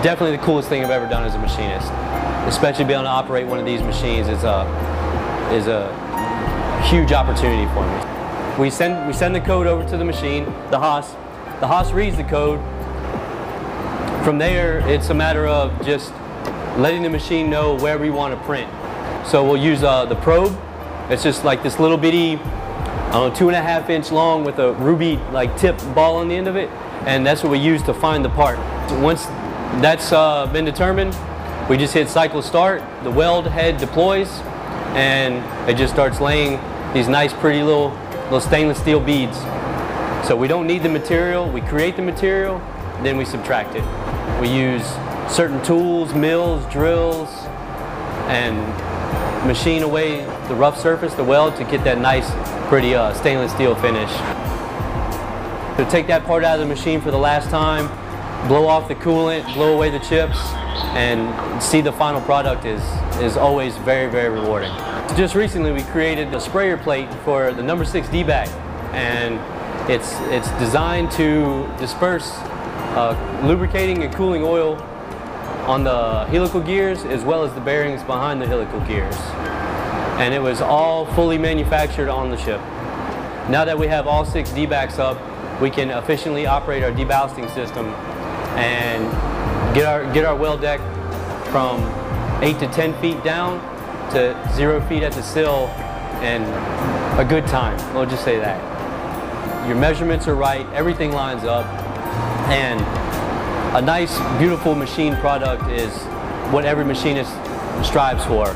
definitely the coolest thing I've ever done as a machinist. Especially being able to operate one of these machines is a huge opportunity for me. We send the code over to the machine, the Haas. The Haas reads the code. From there, it's a matter of just letting the machine know where we want to print. So we'll use the probe. It's just like this little bitty, I don't know, 2.5 inch long with a ruby like tip ball on the end of it, and that's what we use to find the part. Once that's been determined, we just hit cycle start, the weld head deploys, and it just starts laying these nice pretty little stainless steel beads. So we don't need the material, we create the material, then we subtract it. We use certain tools, mills, drills, and machine away the rough surface, the weld, to get that nice pretty stainless steel finish. So take that part out of the machine for the last time, blow off the coolant, blow away the chips, and see the final product is always very, very rewarding. Just recently we created a sprayer plate for the number 6 D-bag, and it's designed to disperse lubricating and cooling oil on the helical gears as well as the bearings behind the helical gears. And it was all fully manufactured on the ship. Now that we have all 6 D-bags up, we can efficiently operate our deballasting system and get our weld deck from 8 to 10 feet down to 0 feet at the sill in a good time. We'll just say that. Your measurements are right, everything lines up, and a nice, beautiful machine product is what every machinist strives for.